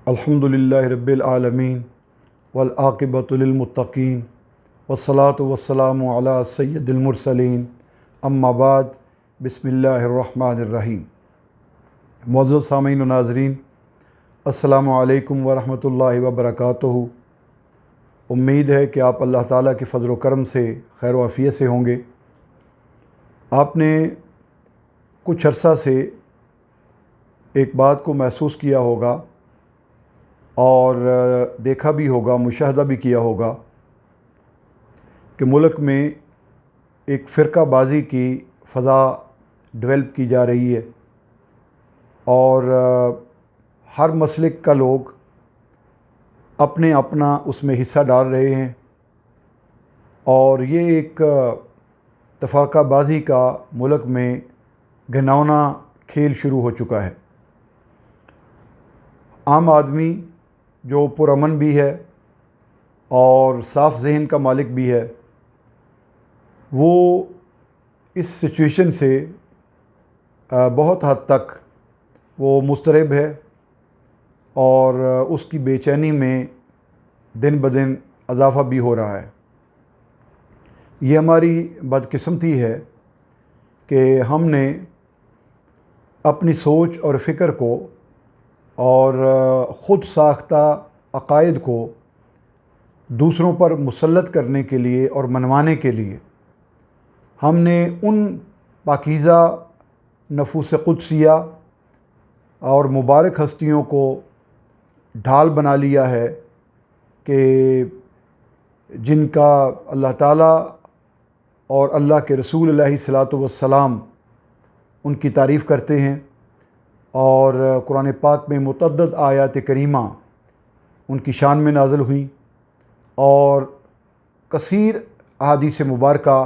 الحمدللہ رب العالمین والعاقبۃ للمتقین والصلاۃ والسلام علی سید المرسلین اما بعد بسم اللہ الرحمن الرحیم۔ معزز سامعین و ناظرین، السلام علیکم ورحمۃ اللہ وبرکاتہ۔ امید ہے کہ آپ اللہ تعالیٰ کے فضل و کرم سے خیر و عافیت سے ہوں گے۔ آپ نے کچھ عرصہ سے ایک بات کو محسوس کیا ہوگا اور دیکھا بھی ہوگا، مشاہدہ بھی کیا ہوگا کہ ملک میں ایک فرقہ بازی کی فضا ڈیولپ کی جا رہی ہے اور ہر مسلک کا لوگ اپنا اس میں حصہ ڈال رہے ہیں، اور یہ ایک تفرقہ بازی کا ملک میں گھناؤنا کھیل شروع ہو چکا ہے۔ عام آدمی جو پرامن بھی ہے اور صاف ذہن کا مالک بھی ہے، وہ اس سچویشن سے بہت حد تک وہ مضطرب ہے اور اس کی بے چینی میں دن بدن اضافہ بھی ہو رہا ہے۔ یہ ہماری بدقسمتی ہے کہ ہم نے اپنی سوچ اور فکر کو اور خود ساختہ عقائد کو دوسروں پر مسلط کرنے کے لیے اور منوانے کے لیے ہم نے ان پاکیزہ نفوس قدسیہ اور مبارک ہستیوں کو ڈھال بنا لیا ہے کہ جن کا اللہ تعالیٰ اور اللہ کے رسول علیہ الصلاۃ والسلام ان کی تعریف کرتے ہیں، اور قرآن پاک میں متعدد آیات کریمہ ان کی شان میں نازل ہوئیں اور کثیر احادیث مبارکہ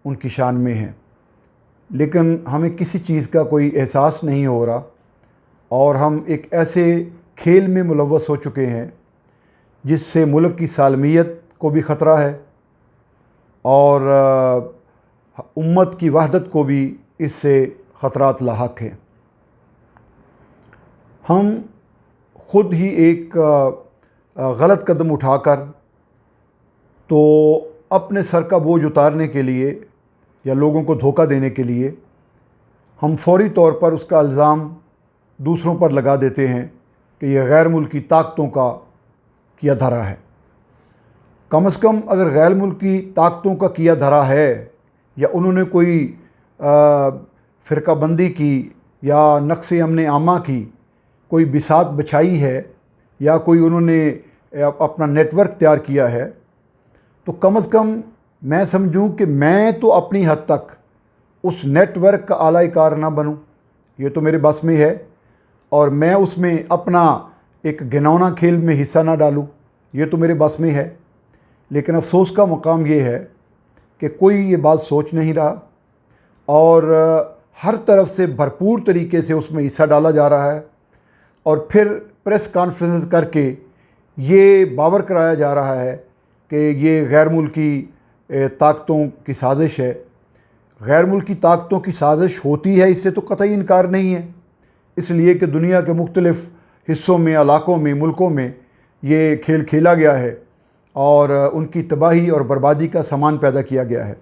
ان کی شان میں ہیں، لیکن ہمیں کسی چیز کا کوئی احساس نہیں ہو رہا، اور ہم ایک ایسے کھیل میں ملوث ہو چکے ہیں جس سے ملک کی سالمیت کو بھی خطرہ ہے اور امت کی وحدت کو بھی اس سے خطرات لاحق ہیں۔ ہم خود ہی ایک غلط قدم اٹھا کر تو اپنے سر کا بوجھ اتارنے کے لیے یا لوگوں کو دھوکہ دینے کے لیے ہم فوری طور پر اس کا الزام دوسروں پر لگا دیتے ہیں کہ یہ غیر ملکی طاقتوں کا کیا دھرا ہے۔ کم از کم اگر غیر ملکی طاقتوں کا کیا دھرا ہے، یا انہوں نے کوئی فرقہ بندی کی یا نقص امن عامہ کی کوئی بساط بچھائی ہے، یا کوئی انہوں نے اپنا نیٹ ورک تیار کیا ہے، تو کم از کم میں سمجھوں کہ میں تو اپنی حد تک اس نیٹ ورک کا اعلی کار نہ بنوں، یہ تو میرے بس میں ہے، اور میں اس میں اپنا ایک گھناؤنا کھیل میں حصہ نہ ڈالوں، یہ تو میرے بس میں ہے۔ لیکن افسوس کا مقام یہ ہے کہ کوئی یہ بات سوچ نہیں رہا، اور ہر طرف سے بھرپور طریقے سے اس میں حصہ ڈالا جا رہا ہے، اور پھر پریس کانفرنس کر کے یہ باور کرایا جا رہا ہے کہ یہ غیر ملکی طاقتوں کی سازش ہے۔ غیر ملکی طاقتوں کی سازش ہوتی ہے، اس سے تو قطعی انکار نہیں ہے، اس لیے کہ دنیا کے مختلف حصوں میں، علاقوں میں، ملکوں میں یہ کھیل کھیلا گیا ہے اور ان کی تباہی اور بربادی کا سامان پیدا کیا گیا ہے۔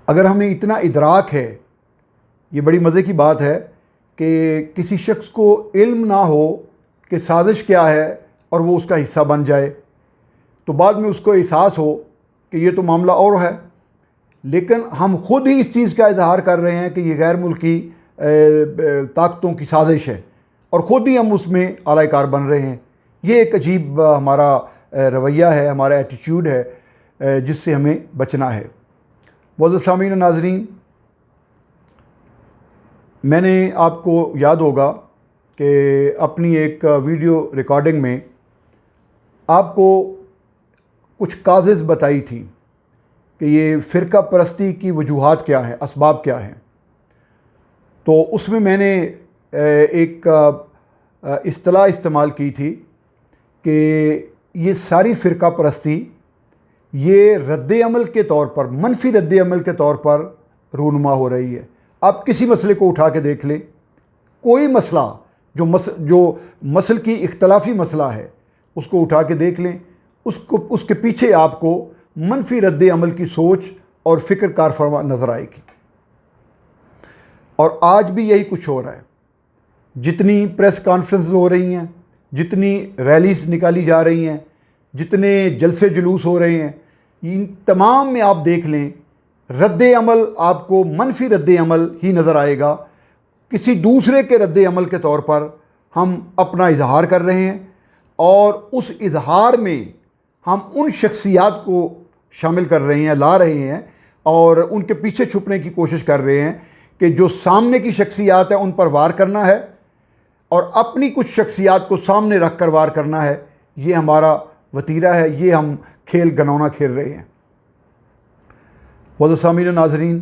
اگر ہمیں اتنا ادراک ہے، یہ بڑی مزے کی بات ہے کہ کسی شخص کو علم نہ ہو کہ سازش کیا ہے اور وہ اس کا حصہ بن جائے، تو بعد میں اس کو احساس ہو کہ یہ تو معاملہ اور ہے، لیکن ہم خود ہی اس چیز کا اظہار کر رہے ہیں کہ یہ غیر ملکی طاقتوں کی سازش ہے، اور خود ہی ہم اس میں اعلی کار بن رہے ہیں۔ یہ ایک عجیب ہمارا رویہ ہے، ہمارا ایٹیٹیوڈ ہے، جس سے ہمیں بچنا ہے۔ معزز سامعین و ناظرین، میں نے آپ کو یاد ہوگا کہ اپنی ایک ویڈیو ریکارڈنگ میں آپ کو کچھ کازز بتائی تھی کہ یہ فرقہ پرستی کی وجوہات کیا ہیں، اسباب کیا ہیں۔ تو اس میں نے ایک اصطلاح استعمال کی تھی کہ یہ ساری فرقہ پرستی یہ رد عمل کے طور پر، منفی رد عمل کے طور پر رونما ہو رہی ہے۔ آپ کسی مسئلے کو اٹھا کے دیکھ لیں، کوئی مسئلہ جو مسل کی اختلافی مسئلہ ہے اس کو اٹھا کے دیکھ لیں، اس کے پیچھے آپ کو منفی رد عمل کی سوچ اور فکر کار فرما نظر آئے گی۔ اور آج بھی یہی کچھ ہو رہا ہے۔ جتنی پریس کانفرنس ہو رہی ہیں، جتنی ریلیز نکالی جا رہی ہیں، جتنے جلسے جلوس ہو رہے ہیں، ان تمام میں آپ دیکھ لیں رد عمل آپ کو منفی رد عمل ہی نظر آئے گا۔ کسی دوسرے کے رد عمل کے طور پر ہم اپنا اظہار کر رہے ہیں، اور اس اظہار میں ہم ان شخصیات کو شامل کر رہے ہیں، لا رہے ہیں، اور ان کے پیچھے چھپنے کی کوشش کر رہے ہیں کہ جو سامنے کی شخصیات ہیں ان پر وار کرنا ہے، اور اپنی کچھ شخصیات کو سامنے رکھ کر وار کرنا ہے۔ یہ ہمارا وتیرہ ہے، یہ ہم کھیل گنونا کھیل رہے ہیں۔ معزز سامعین و ناظرین،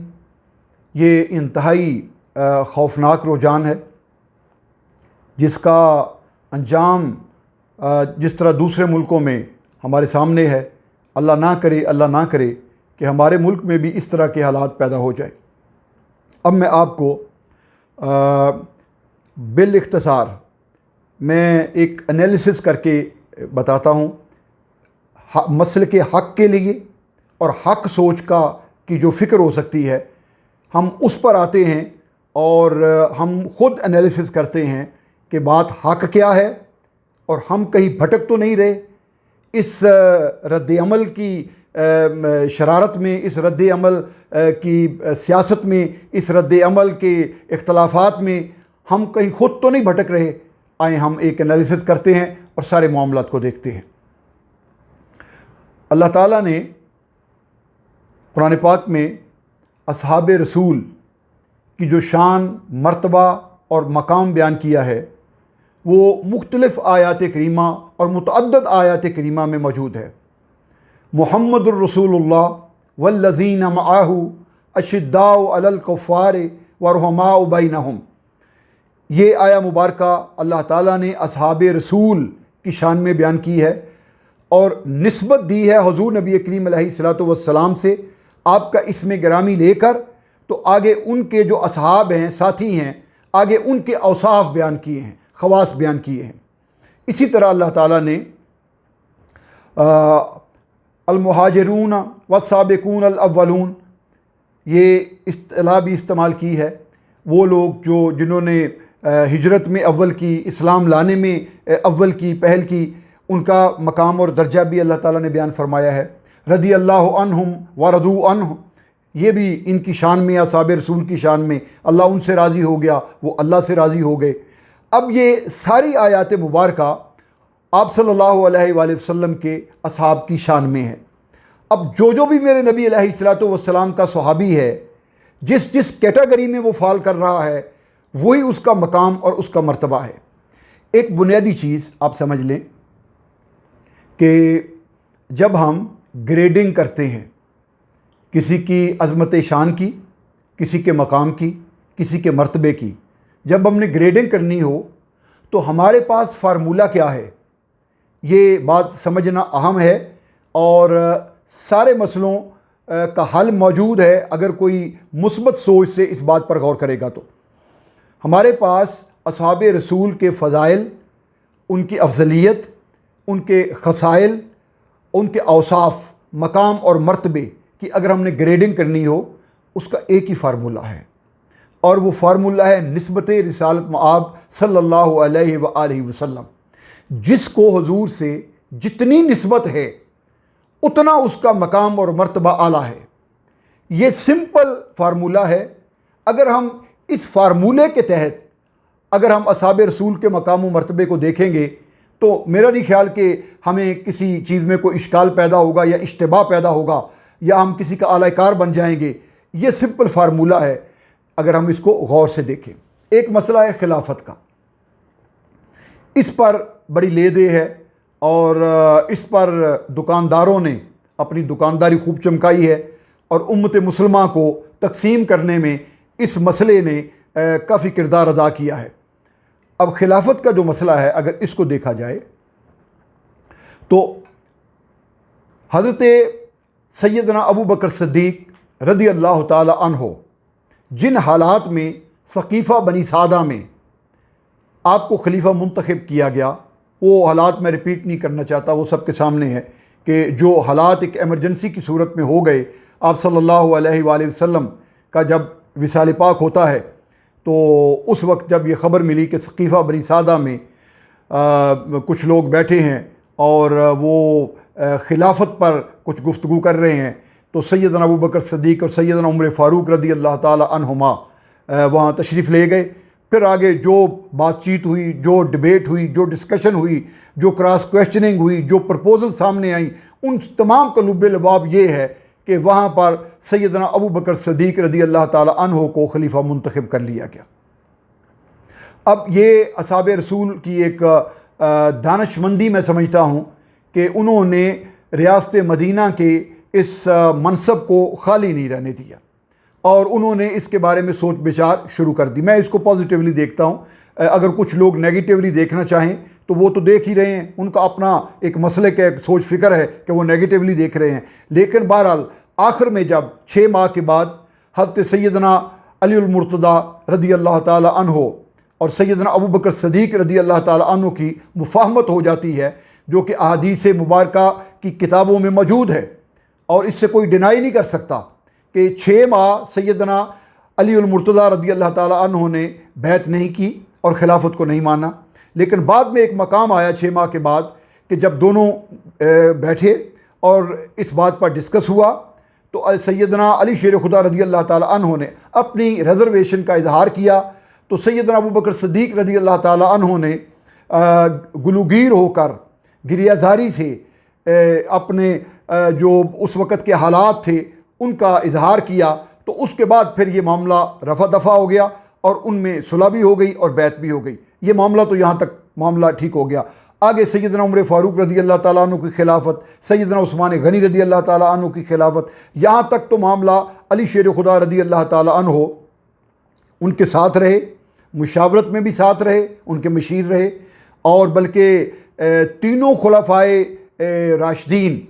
یہ انتہائی خوفناک رجحان ہے، جس کا انجام جس طرح دوسرے ملکوں میں ہمارے سامنے ہے، اللہ نہ کرے کہ ہمارے ملک میں بھی اس طرح کے حالات پیدا ہو جائے۔ اب میں آپ کو بالاختصار میں ایک انالیسس کر کے بتاتا ہوں مسلک حق کے لیے، اور حق سوچ کی جو فکر ہو سکتی ہے، ہم اس پر آتے ہیں اور ہم خود انالیسس کرتے ہیں کہ بات حق کیا ہے، اور ہم کہیں بھٹک تو نہیں رہے اس رد عمل کی شرارت میں، اس رد عمل کی سیاست میں، اس رد عمل کے اختلافات میں ہم کہیں خود تو نہیں بھٹک رہے۔ آئیں ہم ایک انالیسس کرتے ہیں اور سارے معاملات کو دیکھتے ہیں۔ اللہ تعالیٰ نے قرآن پاک میں اصحاب رسول کی جو شان، مرتبہ اور مقام بیان کیا ہے، وہ مختلف آیات کریمہ اور متعدد آیات کریمہ میں موجود ہے۔ محمد الرسول اللہ والذین معہ اشداء علی الکفار ورحماء بینہم، یہ آیہ مبارکہ اللہ تعالیٰ نے اصحاب رسول کی شان میں بیان کی ہے، اور نسبت دی ہے حضور نبی کریم علیہ الصلوۃ والسلام سے، آپ کا اسم گرامی لے کر، تو آگے ان کے جو اصحاب ہیں، ساتھی ہیں، آگے ان کے اوصاف بیان کیے ہیں، خواص بیان کیے ہیں۔ اسی طرح اللہ تعالیٰ نے المہاجرون والسابقون الاولون، یہ اصطلاح بھی استعمال کی ہے۔ وہ لوگ جنہوں نے ہجرت میں اول کی، اسلام لانے میں اول کی، پہل کی، ان کا مقام اور درجہ بھی اللہ تعالیٰ نے بیان فرمایا ہے۔ رضی اللہ عنہم ورضوا عنہ، یہ بھی ان کی شان میں، اصحاب رسول کی شان میں، اللہ ان سے راضی ہو گیا، وہ اللہ سے راضی ہو گئے۔ اب یہ ساری آیات مبارکہ آپ صلی اللہ علیہ وآلہ وسلم کے اصحاب کی شان میں ہے۔ اب جو بھی میرے نبی علیہ الصلوۃ والسلام کا صحابی ہے، جس کیٹیگری میں وہ فال کر رہا ہے، وہی اس کا مقام اور اس کا مرتبہ ہے۔ ایک بنیادی چیز آپ سمجھ لیں کہ جب ہم گریڈنگ کرتے ہیں کسی کی عظمت شان کی، کسی کے مقام کی، کسی کے مرتبے کی، جب ہم نے گریڈنگ کرنی ہو تو ہمارے پاس فارمولہ کیا ہے، یہ بات سمجھنا اہم ہے، اور سارے مسئلوں کا حل موجود ہے اگر کوئی مثبت سوچ سے اس بات پر غور کرے گا۔ تو ہمارے پاس اصحاب رسول کے فضائل، ان کی افضلیت، ان کے خصائل، ان کے اوصاف، مقام اور مرتبے کی اگر ہم نے گریڈنگ کرنی ہو، اس کا ایک ہی فارمولہ ہے، اور وہ فارمولہ ہے نسبت رسالت مآب صلی اللہ علیہ وآلہ وسلم۔ جس کو حضور سے جتنی نسبت ہے، اتنا اس کا مقام اور مرتبہ اعلیٰ ہے۔ یہ سمپل فارمولہ ہے۔ اگر ہم اس فارمولے کے تحت اگر ہم اصحاب رسول کے مقام و مرتبے کو دیکھیں گے تو میرا نہیں خیال کہ ہمیں کسی چیز میں کوئی اشکال پیدا ہوگا یا اشتباہ پیدا ہوگا یا ہم کسی کا اعلی کار بن جائیں گے۔ یہ سمپل فارمولہ ہے اگر ہم اس کو غور سے دیکھیں۔ ایک مسئلہ ہے خلافت کا، اس پر بڑی لے دے ہے، اور اس پر دکانداروں نے اپنی دکانداری خوب چمکائی ہے، اور امت مسلمہ کو تقسیم کرنے میں اس مسئلے نے کافی کردار ادا کیا ہے۔ اب خلافت کا جو مسئلہ ہے، اگر اس کو دیکھا جائے تو حضرت سیدنا ابو بکر صدیق رضی اللہ تعالی عنہ جن حالات میں سقیفہ بنی سعدہ میں آپ کو خلیفہ منتخب کیا گیا، وہ حالات میں ریپیٹ نہیں کرنا چاہتا، وہ سب کے سامنے ہے کہ جو حالات ایک ایمرجنسی کی صورت میں ہو گئے، آپ صلی اللہ علیہ وآلہ وسلم کا جب وصال پاک ہوتا ہے تو اس وقت جب یہ خبر ملی کہ سقیفہ بنی سعدہ میں کچھ لوگ بیٹھے ہیں اور وہ خلافت پر کچھ گفتگو کر رہے ہیں، تو سیدنا ابوبکر صدیق اور سیدنا عمر فاروق رضی اللہ تعالی عنہما وہاں تشریف لے گئے۔ پھر آگے جو بات چیت ہوئی، جو ڈبیٹ ہوئی، جو ڈسکشن ہوئی، جو کراس کویسچننگ ہوئی، جو پرپوزل سامنے آئیں، ان تمام کا لب لباب یہ ہے کہ وہاں پر سیدنا ابوبکر صدیق رضی اللہ تعالی عنہ کو خلیفہ منتخب کر لیا گیا۔ اب یہ اصحاب رسول کی ایک دانش مندی میں سمجھتا ہوں کہ انہوں نے ریاست مدینہ کے اس منصب کو خالی نہیں رہنے دیا اور انہوں نے اس کے بارے میں سوچ بچار شروع کر دی۔ میں اس کو پازیٹیولی دیکھتا ہوں، اگر کچھ لوگ نیگیٹیولی دیکھنا چاہیں تو وہ تو دیکھ ہی رہے ہیں، ان کا اپنا ایک مسلک ہے، ایک سوچ فکر ہے کہ وہ نیگیٹیولی دیکھ رہے ہیں، لیکن بہرحال آخر میں جب 6 ماہ کے بعد حضرت سیدنا علی المرتضیٰ رضی اللہ تعالی عنہ اور سیدنا ابوبکر صدیق رضی اللہ تعالی عنہ کی مفاہمت ہو جاتی ہے، جو کہ احادیث مبارکہ کی کتابوں میں موجود ہے اور اس سے کوئی ڈینائی نہیں کر سکتا کہ 6 ماہ سیدنا علی المرتضیٰ رضی اللہ تعالی عنہ نے بیعت نہیں کی اور خلافت کو نہیں مانا، لیکن بعد میں ایک مقام آیا 6 ماہ کے بعد کہ جب دونوں بیٹھے اور اس بات پر ڈسکس ہوا تو سیدنا علی شیر خدا رضی اللہ تعالی عنہ نے اپنی ریزرویشن کا اظہار کیا، تو سیدنا ابوبکر صدیق رضی اللہ تعالی عنہ نے گلوگیر ہو کر گریہ زاری سے اپنے جو اس وقت کے حالات تھے ان کا اظہار کیا، تو اس کے بعد پھر یہ معاملہ رفع دفع ہو گیا اور ان میں صلح بھی ہو گئی اور بیعت بھی ہو گئی۔ یہ معاملہ تو یہاں تک معاملہ ٹھیک ہو گیا۔ آگے سیدنا عمر فاروق رضی اللہ تعالیٰ عنہ کی خلافت، سیدنا عثمان غنی رضی اللہ تعالیٰ عنہ کی خلافت، یہاں تک تو معاملہ علی شیر خدا رضی اللہ تعالیٰ عنہ ان کے ساتھ رہے، مشاورت میں بھی ساتھ رہے، ان کے مشیر رہے، اور بلکہ تینوں خلفائے راشدین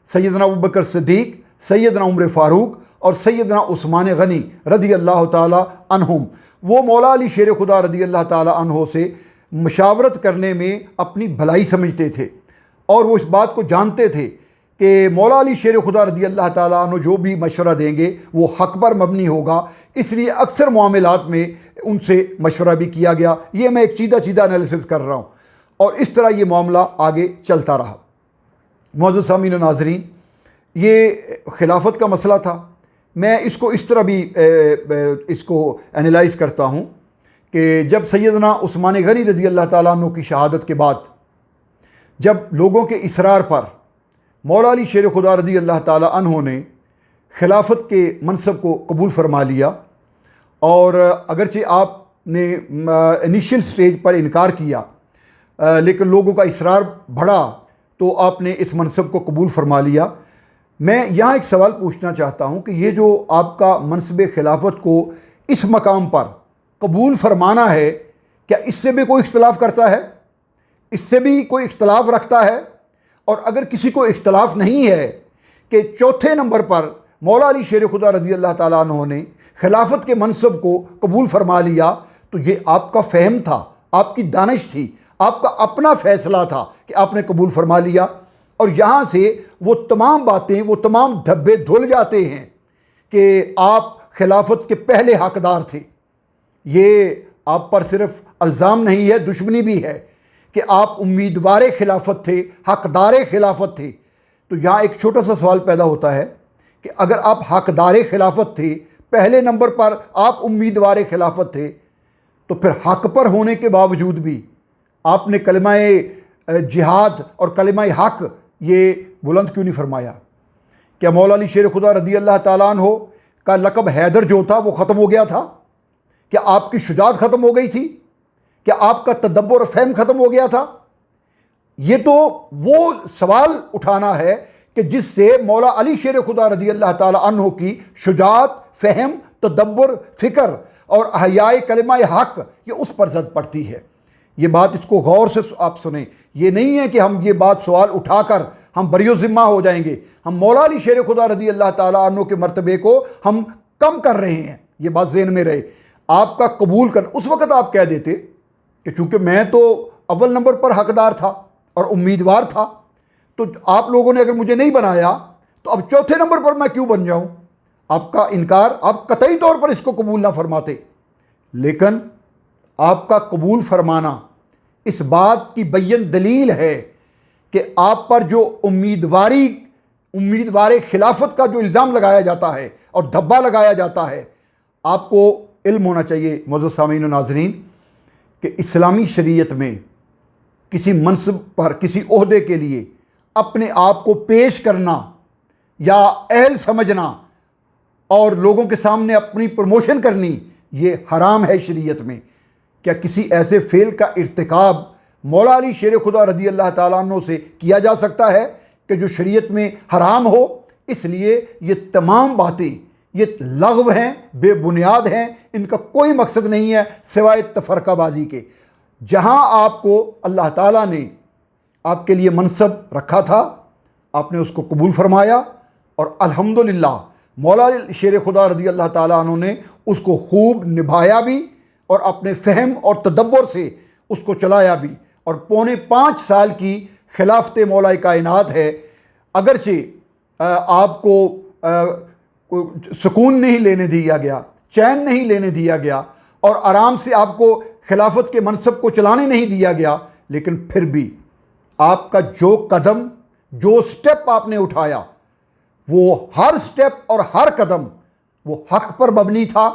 سیدنا ابوبکر صدیق، سیدنا عمر فاروق اور سیدنا عثمان غنی رضی اللہ تعالیٰ عنہم، وہ مولا علی شیر خدا رضی اللہ تعالیٰ عنہ سے مشاورت کرنے میں اپنی بھلائی سمجھتے تھے، اور وہ اس بات کو جانتے تھے کہ مولا علی شیر خدا رضی اللہ تعالیٰ عنہ جو بھی مشورہ دیں گے وہ حق پر مبنی ہوگا، اس لیے اکثر معاملات میں ان سے مشورہ بھی کیا گیا۔ یہ میں ایک چیدہ انالیسس کر رہا ہوں، اور اس طرح یہ معاملہ آگے چلتا رہا۔ معزز سامعین و ناظرین، یہ خلافت کا مسئلہ تھا۔ میں اس کو اس طرح بھی اس کو انالائز کرتا ہوں کہ جب سیدنا عثمان غنی رضی اللہ تعالیٰ عنہ کی شہادت کے بعد جب لوگوں کے اصرار پر مولا علی شیر خدا رضی اللہ تعالیٰ عنہ نے خلافت کے منصب کو قبول فرما لیا، اور اگرچہ آپ نے انیشیل سٹیج پر انکار کیا لیکن لوگوں کا اصرار بڑھا تو آپ نے اس منصب کو قبول فرما لیا۔ میں یہاں ایک سوال پوچھنا چاہتا ہوں کہ یہ جو آپ کا منصب خلافت کو اس مقام پر قبول فرمانا ہے، کیا اس سے بھی کوئی اختلاف کرتا ہے؟ اس سے بھی کوئی اختلاف رکھتا ہے؟ اور اگر کسی کو اختلاف نہیں ہے کہ چوتھے نمبر پر مولا علی شیر خدا رضی اللہ تعالیٰ عنہ نے خلافت کے منصب کو قبول فرما لیا، تو یہ آپ کا فہم تھا، آپ کی دانش تھی، آپ کا اپنا فیصلہ تھا کہ آپ نے قبول فرما لیا، اور یہاں سے وہ تمام باتیں، وہ تمام دھبے دھل جاتے ہیں کہ آپ خلافت کے پہلے حقدار تھے۔ یہ آپ پر صرف الزام نہیں ہے، دشمنی بھی ہے کہ آپ امیدوار خلافت تھے، حقدار خلافت تھے۔ تو یہاں ایک چھوٹا سا سوال پیدا ہوتا ہے کہ اگر آپ حقدار خلافت تھے، پہلے نمبر پر آپ امیدوار خلافت تھے، تو پھر حق پر ہونے کے باوجود بھی آپ نے کلمہ جہاد اور کلمہ حق یہ بلند کیوں نہیں فرمایا؟ کیا مولا علی شیر خدا رضی اللہ تعالیٰ عنہ کا لقب حیدر جو تھا وہ ختم ہو گیا تھا؟ کیا آپ کی شجاعت ختم ہو گئی تھی؟ کیا آپ کا تدبر اور فہم ختم ہو گیا تھا؟ یہ تو وہ سوال اٹھانا ہے کہ جس سے مولا علی شیر خدا رضی اللہ تعالیٰ عنہ کی شجاعت، فہم، تدبر، فکر اور احیاء کلمہ حق یہ اس پر زد پڑتی ہے۔ یہ بات اس کو غور سے آپ سنیں، یہ نہیں ہے کہ ہم یہ بات سوال اٹھا کر ہم بری و ذمہ ہو جائیں گے، ہم مولا علی شیر خدا رضی اللہ تعالیٰ عنہ کے مرتبے کو ہم کم کر رہے ہیں، یہ بات ذہن میں رہے۔ آپ کا قبول کر، اس وقت آپ کہہ دیتے کہ چونکہ میں تو اول نمبر پر حقدار تھا اور امیدوار تھا، تو آپ لوگوں نے اگر مجھے نہیں بنایا تو اب چوتھے نمبر پر میں کیوں بن جاؤں؟ آپ کا انکار، آپ قطعی طور پر اس کو قبول نہ فرماتے، لیکن آپ کا قبول فرمانا اس بات کی بین دلیل ہے کہ آپ پر جو امیدوار خلافت کا جو الزام لگایا جاتا ہے اور دھبا لگایا جاتا ہے، آپ کو علم ہونا چاہیے معزز سامعین و ناظرین کہ اسلامی شریعت میں کسی منصب پر، کسی عہدے کے لیے اپنے آپ کو پیش کرنا یا اہل سمجھنا اور لوگوں کے سامنے اپنی پروموشن کرنی، یہ حرام ہے شریعت میں۔ کیا کسی ایسے فعل کا ارتکاب مولا علی شیر خدا رضی اللہ تعالیٰ عنہ سے کیا جا سکتا ہے کہ جو شریعت میں حرام ہو؟ اس لیے یہ تمام باتیں یہ لغو ہیں، بے بنیاد ہیں، ان کا کوئی مقصد نہیں ہے سوائے تفرقہ بازی کے۔ جہاں آپ کو اللہ تعالیٰ نے آپ کے لیے منصب رکھا تھا، آپ نے اس کو قبول فرمایا، اور الحمدللہ مولا علی شیر خدا رضی اللہ تعالیٰ عنہ نے اس کو خوب نبھایا بھی اور اپنے فہم اور تدبر سے اس کو چلایا بھی، اور 5.25 سال کی خلافت مولا کائنات ہے۔ اگرچہ آپ کو سکون نہیں لینے دیا گیا، چین نہیں لینے دیا گیا، اور آرام سے آپ کو خلافت کے منصب کو چلانے نہیں دیا گیا، لیکن پھر بھی آپ کا جو قدم، جو سٹیپ آپ نے اٹھایا، وہ ہر سٹیپ اور ہر قدم وہ حق پر مبنی تھا،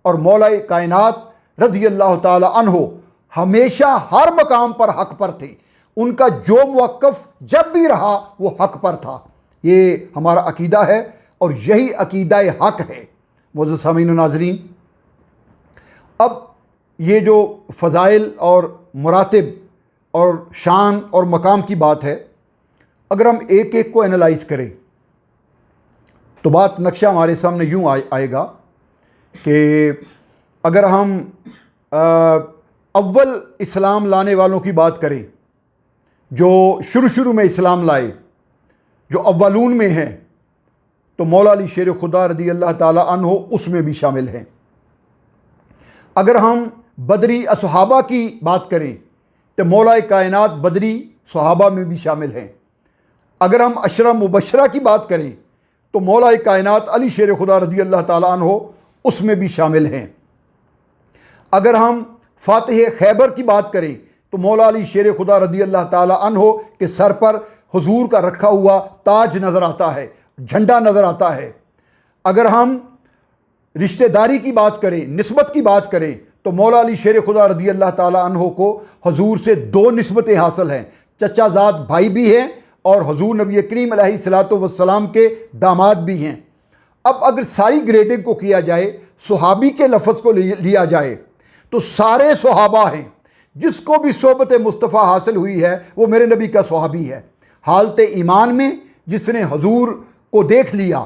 اور مولا کائنات رضی اللہ تعالی عنہ ہمیشہ ہر مقام پر حق پر تھے۔ ان کا جو موقف جب بھی رہا وہ حق پر تھا۔ یہ ہمارا عقیدہ ہے اور یہی عقیدہ حق ہے۔ معزز سامعین و ناظرین، اب یہ جو فضائل اور مراتب اور شان اور مقام کی بات ہے، اگر ہم ایک ایک کو انالائز کریں تو بات نقشہ ہمارے سامنے یوں آئے گا کہ اگر ہم اول اسلام لانے والوں کی بات کریں، جو شروع میں اسلام لائے، جو اولون میں ہیں، تو مولا علی شیر خدا رضی اللہ تعالیٰ عنہ اس میں بھی شامل ہیں۔ اگر ہم بدری اصحابہ کی بات کریں تو مولا کائنات بدری صحابہ میں بھی شامل ہیں۔ اگر ہم عشرہ مبشرہ کی بات کریں تو مولا کائنات علی شیر خدا رضی اللہ تعالیٰ عنہ اس میں بھی شامل ہیں۔ اگر ہم فاتح خیبر کی بات کریں تو مولا علی شیر خدا رضی اللہ تعالیٰ عنہ کے سر پر حضور کا رکھا ہوا تاج نظر آتا ہے، جھنڈا نظر آتا ہے۔ اگر ہم رشتہ داری کی بات کریں، نسبت کی بات کریں، تو مولا علی شیر خدا رضی اللہ تعالیٰ عنہ کو حضور سے 2 نسبتیں حاصل ہیں، چچا زاد بھائی بھی ہیں اور حضور نبی کریم علیہ الصلاۃ والسلام کے داماد بھی ہیں۔ اب اگر ساری گریڈنگ کو کیا جائے، صحابی کے لفظ کو لیا جائے، تو سارے صحابہ ہیں۔ جس کو بھی صحبت مصطفیٰ حاصل ہوئی ہے وہ میرے نبی کا صحابی ہے۔ حالت ایمان میں جس نے حضور کو دیکھ لیا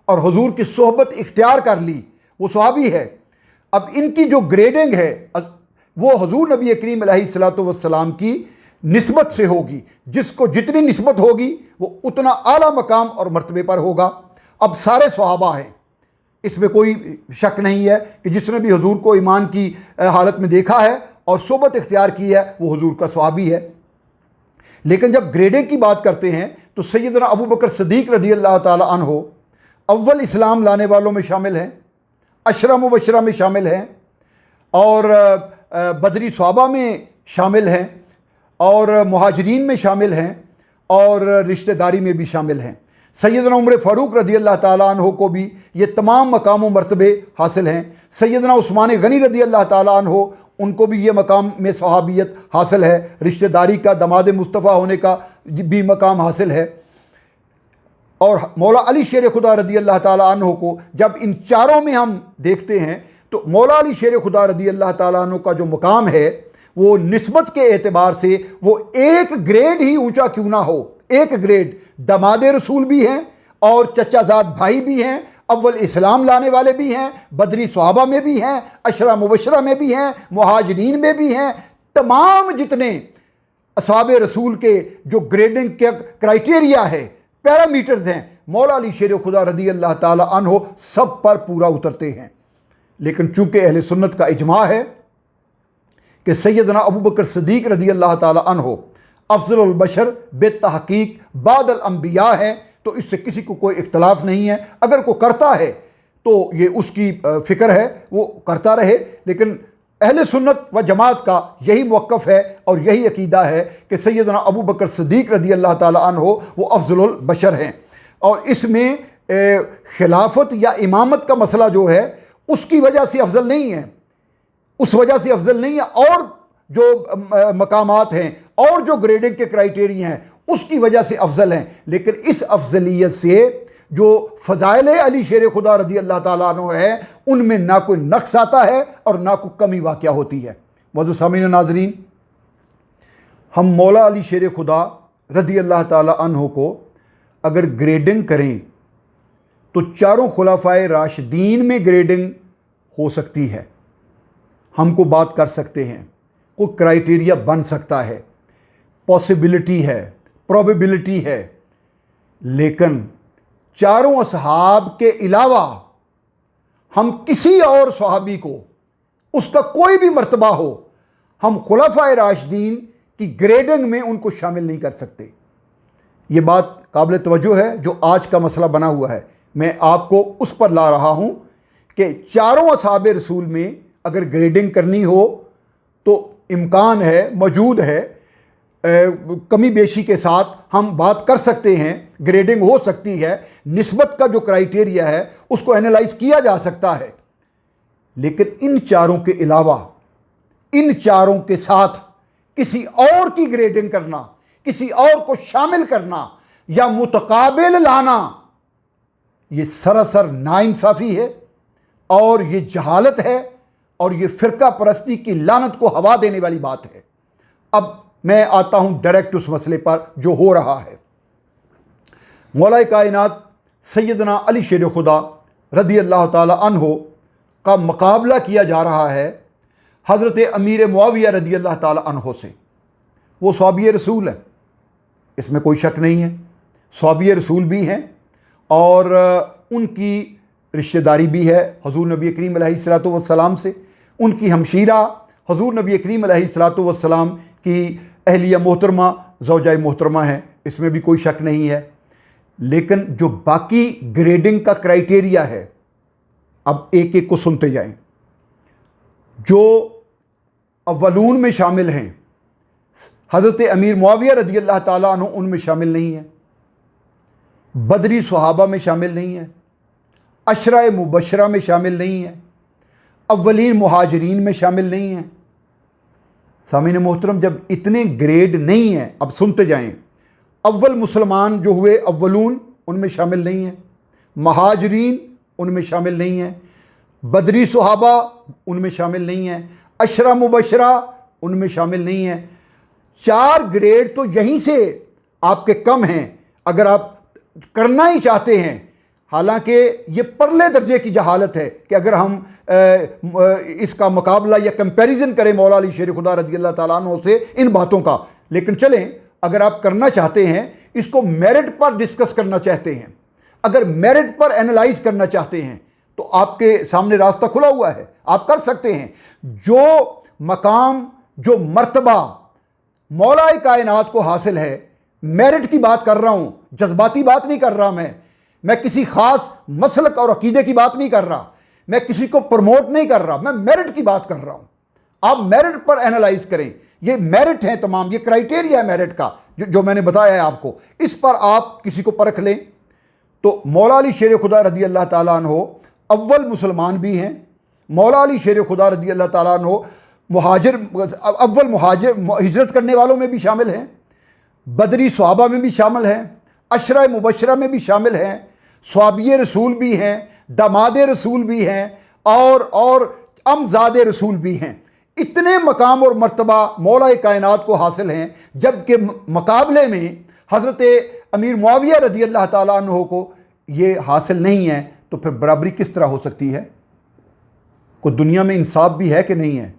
اور حضور کی صحبت اختیار کر لی، وہ صحابی ہے۔ اب ان کی جو گریڈنگ ہے وہ حضور نبی کریم علیہ الصلاۃ والسلام کی نسبت سے ہوگی۔ جس کو جتنی نسبت ہوگی وہ اتنا اعلیٰ مقام اور مرتبے پر ہوگا۔ اب سارے صحابہ ہیں، اس میں کوئی شک نہیں ہے کہ جس نے بھی حضور کو ایمان کی حالت میں دیکھا ہے اور صحبت اختیار کی ہے وہ حضور کا صحابی ہے۔ لیکن جب گریڈنگ کی بات کرتے ہیں تو سیدنا ابو بکر صدیق رضی اللہ تعالی عنہ اول اسلام لانے والوں میں شامل ہیں، عشرہ مبشرہ میں شامل ہیں، اور بدری صحابہ میں شامل ہیں، اور مہاجرین میں شامل ہیں، اور رشتہ داری میں بھی شامل ہیں۔ سیدنا عمر فاروق رضی اللہ تعالیٰ عنہ کو بھی یہ تمام مقام و مرتبے حاصل ہیں۔ سیدنا عثمان غنی رضی اللہ تعالیٰ عنہ ان کو بھی یہ مقام میں صحابیت حاصل ہے، رشتہ داری کا، داماد مصطفیٰ ہونے کا بھی مقام حاصل ہے۔ اور مولا علی شیر خدا رضی اللہ تعالیٰ عنہ کو جب ان چاروں میں ہم دیکھتے ہیں تو مولا علی شیر خدا رضی اللہ تعالیٰ عنہ کا جو مقام ہے وہ نسبت کے اعتبار سے وہ ایک گریڈ ہی اونچا کیوں نہ ہو، ایک گریڈ داماد رسول بھی ہیں اور چچا زاد بھائی بھی ہیں، اول اسلام لانے والے بھی ہیں، بدری صحابہ میں بھی ہیں، عشرہ مبشرہ میں بھی ہیں، مہاجرین میں بھی ہیں۔ تمام جتنے اصحاب رسول کے جو گریڈنگ کے کرائٹیریا ہے، پیرامیٹرز ہیں، مولا علی شیر خدا رضی اللہ تعالی عنہ سب پر پورا اترتے ہیں۔ لیکن چونکہ اہل سنت کا اجماع ہے کہ سیدنا ابو بکر صدیق رضی اللہ تعالی عنہ افضل البشر بے تحقیق بعد الانبیاء ہیں، تو اس سے کسی کو کوئی اختلاف نہیں ہے۔ اگر کوئی کرتا ہے تو یہ اس کی فکر ہے، وہ کرتا رہے، لیکن اہل سنت و جماعت کا یہی موقف ہے اور یہی عقیدہ ہے کہ سیدنا ابو بکر صدیق رضی اللہ تعالی عنہ وہ افضل البشر ہیں، اور اس میں خلافت یا امامت کا مسئلہ جو ہے اس کی وجہ سے افضل نہیں ہے، اس وجہ سے افضل نہیں ہے، اور جو مقامات ہیں اور جو گریڈنگ کے کرائیٹیریا ہیں اس کی وجہ سے افضل ہیں، لیکن اس افضلیت سے جو فضائل علی شیر خدا رضی اللہ تعالیٰ عنہ ہے ان میں نہ کوئی نقص آتا ہے اور نہ کوئی کمی واقع ہوتی ہے۔ معزز سامعین ناظرین، ہم مولا علی شیر خدا رضی اللہ تعالیٰ عنہ کو اگر گریڈنگ کریں تو چاروں خلفائے راشدین میں گریڈنگ ہو سکتی ہے، ہم کو بات کر سکتے ہیں، کوئی کرائیٹیریا بن سکتا ہے، پاسبلٹی ہے، پروبیبلٹی ہے، لیکن چاروں اصحاب کے علاوہ ہم کسی اور صحابی کو، اس کا کوئی بھی مرتبہ ہو، ہم خلفائے راشدین کی گریڈنگ میں ان کو شامل نہیں کر سکتے۔ یہ بات قابل توجہ ہے جو آج کا مسئلہ بنا ہوا ہے، میں آپ کو اس پر لا رہا ہوں کہ چاروں اصحاب رسول میں اگر گریڈنگ کرنی ہو تو امکان ہے، موجود ہے، کمی بیشی کے ساتھ ہم بات کر سکتے ہیں، گریڈنگ ہو سکتی ہے، نسبت کا جو کرائیٹیریا ہے اس کو انالائز کیا جا سکتا ہے، لیکن ان چاروں کے علاوہ، ان چاروں کے ساتھ کسی اور کی گریڈنگ کرنا، کسی اور کو شامل کرنا یا متقابل لانا، یہ سراسر ناانصافی ہے اور یہ جہالت ہے اور یہ فرقہ پرستی کی لعنت کو ہوا دینے والی بات ہے۔ اب میں آتا ہوں ڈائریکٹ اس مسئلے پر جو ہو رہا ہے۔ مولا کائنات سیدنا علی شیر خدا رضی اللہ تعالی عنہ کا مقابلہ کیا جا رہا ہے حضرت امیر معاویہ رضی اللہ تعالی عنہ سے۔ وہ صحابی رسول ہیں، اس میں کوئی شک نہیں ہے، صحابی رسول بھی ہیں اور ان کی رشتہ داری بھی ہے حضور نبی کریم علیہ الصلوۃ والسلام سے، ان کی ہمشیرہ حضور نبی کریم علیہ الصلوۃ والسلام کی اہلیہ محترمہ، زوجہ محترمہ ہیں، اس میں بھی کوئی شک نہیں ہے، لیکن جو باقی گریڈنگ کا کرائیٹیریا ہے، اب ایک ایک کو سنتے جائیں۔ جو اولون میں شامل ہیں حضرت امیر معاویہ رضی اللہ تعالیٰ عنہ ان میں شامل نہیں ہیں، بدری صحابہ میں شامل نہیں ہیں، عشرہ مبشرہ میں شامل نہیں ہیں، اولین مہاجرین میں شامل نہیں ہیں۔ سامعین محترم، جب اتنے گریڈ نہیں ہیں، اب سنتے جائیں، اول مسلمان جو ہوئے اولون ان میں شامل نہیں ہیں، مہاجرین ان میں شامل نہیں ہیں، بدری صحابہ ان میں شامل نہیں ہیں، عشرہ مبشرہ ان میں شامل نہیں ہیں۔ چار گریڈ تو یہیں سے آپ کے کم ہیں اگر آپ کرنا ہی چاہتے ہیں، حالانکہ یہ پرلے درجے کی جہالت ہے کہ اگر ہم اس کا مقابلہ یا کمپیریزن کریں مولا علی شیر خدا رضی اللہ تعالیٰ عنہ سے ان باتوں کا، لیکن چلیں اگر آپ کرنا چاہتے ہیں، اس کو میرٹ پر ڈسکس کرنا چاہتے ہیں، اگر میرٹ پر انالائز کرنا چاہتے ہیں تو آپ کے سامنے راستہ کھلا ہوا ہے، آپ کر سکتے ہیں۔ جو مقام، جو مرتبہ مولا کائنات کو حاصل ہے، میرٹ کی بات کر رہا ہوں، جذباتی بات نہیں کر رہا، میں کسی خاص مسلک اور عقیدے کی بات نہیں کر رہا، میں کسی کو پروموٹ نہیں کر رہا، میں میرٹ کی بات کر رہا ہوں۔ آپ میرٹ پر انالائز کریں، یہ میرٹ ہیں تمام، یہ کرائیٹیریا ہے میرٹ کا جو میں نے بتایا ہے آپ کو، اس پر آپ کسی کو پرکھ لیں۔ تو مولا علی شیر خدا رضی اللہ تعالیٰ عنہ اول مسلمان بھی ہیں، مولا علی شیر خدا رضی اللہ تعالیٰ عنہ اول مہاجر ہجرت کرنے والوں میں بھی شامل ہیں، بدری صحابہ میں بھی شامل ہیں، عشرہ مبشرہ میں بھی شامل ہیں، صحابی رسول بھی ہیں، داماد رسول بھی ہیں اور امزاد رسول بھی ہیں۔ اتنے مقام اور مرتبہ مولا کائنات کو حاصل ہیں، جبکہ مقابلے میں حضرت امیر معاویہ رضی اللہ تعالیٰ عنہ کو یہ حاصل نہیں ہے، تو پھر برابری کس طرح ہو سکتی ہے؟ کوئی دنیا میں انصاف بھی ہے کہ نہیں ہے؟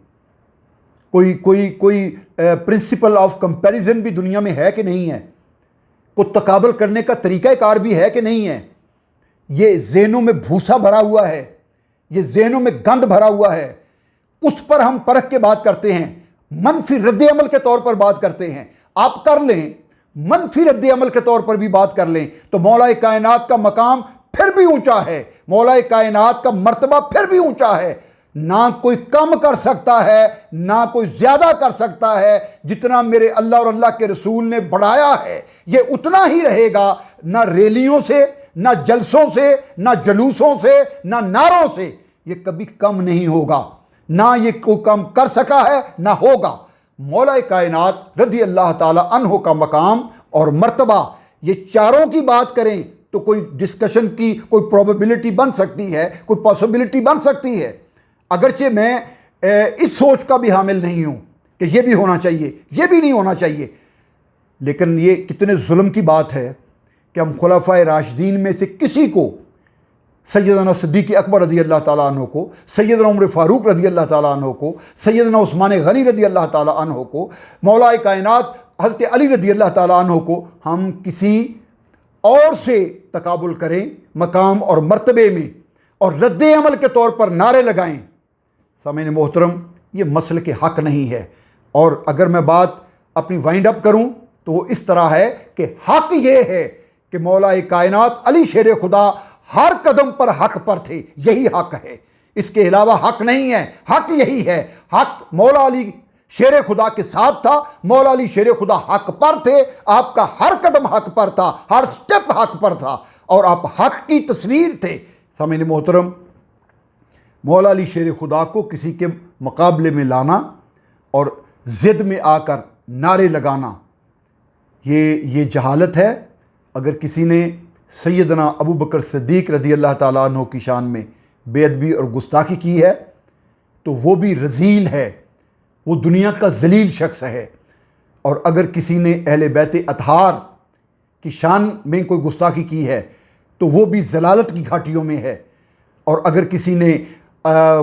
کوئی پرنسپل آف کمپیریزن بھی دنیا میں ہے کہ نہیں ہے؟ کوئی تقابل کرنے کا طریقہ کار بھی ہے کہ نہیں ہے؟ یہ ذہنوں میں بھوسا بھرا ہوا ہے، یہ ذہنوں میں گند بھرا ہوا ہے، اس پر ہم پرکھ کے بات کرتے ہیں۔ منفی رد عمل کے طور پر بات کرتے ہیں، آپ کر لیں، منفی رد عمل کے طور پر بھی بات کر لیں تو مولا کائنات کا مقام پھر بھی اونچا ہے، مولا کائنات کا مرتبہ پھر بھی اونچا ہے، نہ کوئی کم کر سکتا ہے نہ کوئی زیادہ کر سکتا ہے۔ جتنا میرے اللہ اور اللہ کے رسول نے بڑھایا ہے یہ اتنا ہی رہے گا، نہ ریلیوں سے، نہ جلسوں سے، نہ جلوسوں سے، نہ نعروں سے، یہ کبھی کم نہیں ہوگا، نہ یہ کوئی کم کر سکا ہے نہ ہوگا۔ مولا کائنات رضی اللہ تعالی عنہ کا مقام اور مرتبہ، یہ چاروں کی بات کریں تو کوئی ڈسکشن کی کوئی پروبیبلٹی بن سکتی ہے، کوئی پاسبلٹی بن سکتی ہے، اگرچہ میں اس سوچ کا بھی حامل نہیں ہوں کہ یہ بھی ہونا چاہیے، یہ بھی نہیں ہونا چاہیے، لیکن یہ کتنے ظلم کی بات ہے کہ ہم خلفائے راشدین میں سے کسی کو، سیدنا صدیق اکبر رضی اللہ تعالیٰ عنہ کو، سیدنا عمر فاروق رضی اللہ تعالیٰ عنہ کو، سیدنا عثمان غنی رضی اللہ تعالیٰ عنہ کو، مولا کائنات حضرت علی رضی اللہ تعالیٰ عنہ کو ہم کسی اور سے تقابل کریں مقام اور مرتبے میں اور رد عمل کے طور پر نعرے لگائیں۔ سامعین محترم، یہ مسلک حق نہیں ہے، اور اگر میں بات اپنی وائنڈ اپ کروں تو وہ اس طرح ہے کہ حق یہ ہے کہ مولا کائنات علی شیر خدا ہر قدم پر حق پر تھے، یہی حق ہے، اس کے علاوہ حق نہیں ہے، حق یہی ہے، حق مولا علی شیر خدا کے ساتھ تھا، مولا علی شیر خدا حق پر تھے، آپ کا ہر قدم حق پر تھا، ہر سٹیپ حق پر تھا، اور آپ حق کی تصویر تھے۔ سامعین محترم، مولا علی شیر خدا کو کسی کے مقابلے میں لانا اور ضد میں آ کر نعرے لگانا، یہ جہالت ہے۔ اگر کسی نے سیدنا ابو بکر صدیق رضی اللہ تعالیٰ عنہ کی شان میں بے ادبی اور گستاخی کی ہے تو وہ بھی رذیل ہے، وہ دنیا کا ذلیل شخص ہے، اور اگر کسی نے اہل بیت اطہار کی شان میں کوئی گستاخی کی ہے تو وہ بھی ضلالت کی گھاٹیوں میں ہے، اور اگر کسی نے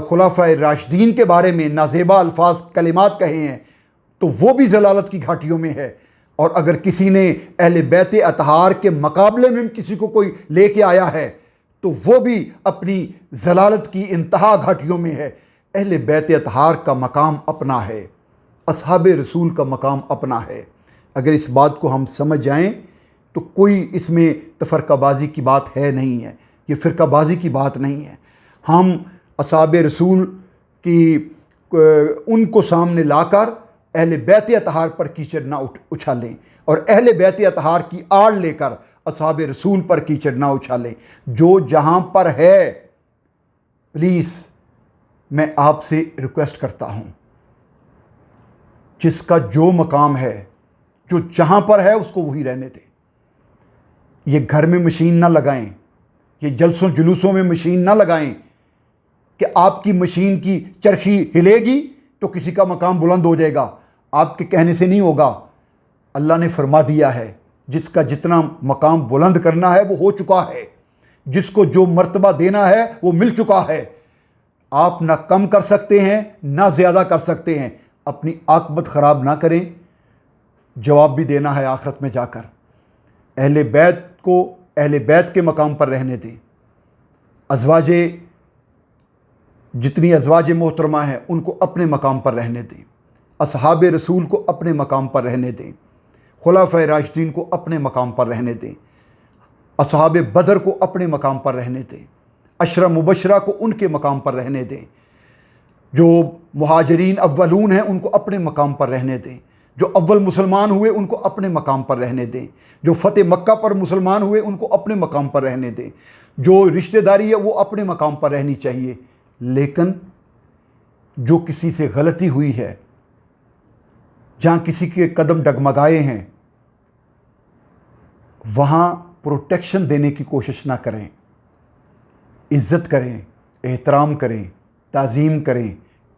خلفائے راشدین کے بارے میں نازیبا الفاظ کلمات کہے ہیں تو وہ بھی ضلالت کی گھاٹیوں میں ہے، اور اگر کسی نے اہل بیت اطہار کے مقابلے میں کسی کو کوئی لے کے آیا ہے تو وہ بھی اپنی ضلالت کی انتہا گھاٹیوں میں ہے۔ اہل بیت اطہار کا مقام اپنا ہے، اصحاب رسول کا مقام اپنا ہے۔ اگر اس بات کو ہم سمجھ جائیں تو کوئی اس میں تفرقہ بازی کی بات ہے نہیں ہے، یہ فرقہ بازی کی بات نہیں ہے۔ ہم اصحاب رسول کی ان کو سامنے لا کر اہل بیت اطہار پر کیچڑ نہ اچھالیں، اور اہل بیت اطہار کی آڑ لے کر اصحاب رسول پر کیچڑ نہ اچھالیں۔ جو جہاں پر ہے، پلیز میں آپ سے ریکویسٹ کرتا ہوں، جس کا جو مقام ہے، جو جہاں پر ہے اس کو وہی رہنے دیں۔ یہ گھر میں مشین نہ لگائیں، یہ جلسوں جلوسوں میں مشین نہ لگائیں کہ آپ کی مشین کی چرخی ہلے گی تو کسی کا مقام بلند ہو جائے گا، آپ کے کہنے سے نہیں ہوگا۔ اللہ نے فرما دیا ہے جس کا جتنا مقام بلند کرنا ہے وہ ہو چکا ہے، جس کو جو مرتبہ دینا ہے وہ مل چکا ہے۔ آپ نہ کم کر سکتے ہیں نہ زیادہ کر سکتے ہیں، اپنی عاقبت خراب نہ کریں، جواب بھی دینا ہے آخرت میں جا کر۔ اہل بیت کو اہل بیت کے مقام پر رہنے دیں، جتنی ازواج محترمہ ہیں ان کو اپنے مقام پر رہنے دیں، اصحاب رسول کو اپنے مقام پر رہنے دیں، خلفائے راشدین کو اپنے مقام پر رہنے دیں، اصحاب بدر کو اپنے مقام پر رہنے دیں، عشرہ مبشرہ کو ان کے مقام پر رہنے دیں، جو مہاجرین اولون ہیں ان کو اپنے مقام پر رہنے دیں، جو اول مسلمان ہوئے ان کو اپنے مقام پر رہنے دیں، جو فتح مکہ پر مسلمان ہوئے ان کو اپنے مقام پر رہنے دیں، جو رشتہ داری ہے وہ اپنے مقام پر رہنی چاہیے۔ لیکن جو کسی سے غلطی ہوئی ہے، جہاں کسی کے قدم ڈگمگائے ہیں، وہاں پروٹیکشن دینے کی کوشش نہ کریں، عزت کریں، احترام کریں، تعظیم کریں،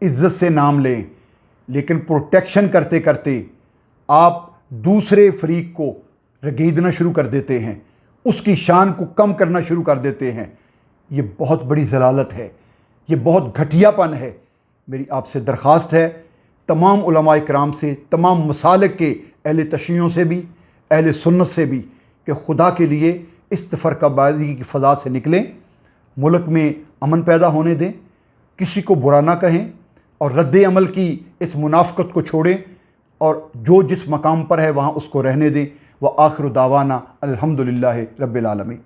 عزت سے نام لیں، لیکن پروٹیکشن کرتے کرتے آپ دوسرے فریق کو رگیدنا شروع کر دیتے ہیں، اس کی شان کو کم کرنا شروع کر دیتے ہیں۔ یہ بہت بڑی ضلالت ہے، یہ بہت گھٹیا پن ہے۔ میری آپ سے درخواست ہے، تمام علماء کرام سے، تمام مسالک کے اہل تشیعوں سے بھی، اہل سنت سے بھی، کہ خدا کے لیے اس تفرقہ بازی کی فضا سے نکلیں، ملک میں امن پیدا ہونے دیں، کسی کو برا نہ کہیں، اور رد عمل کی اس منافقت کو چھوڑیں اور جو جس مقام پر ہے وہاں اس کو رہنے دیں۔ وآخر دعوانا الحمدللہ رب العالمین۔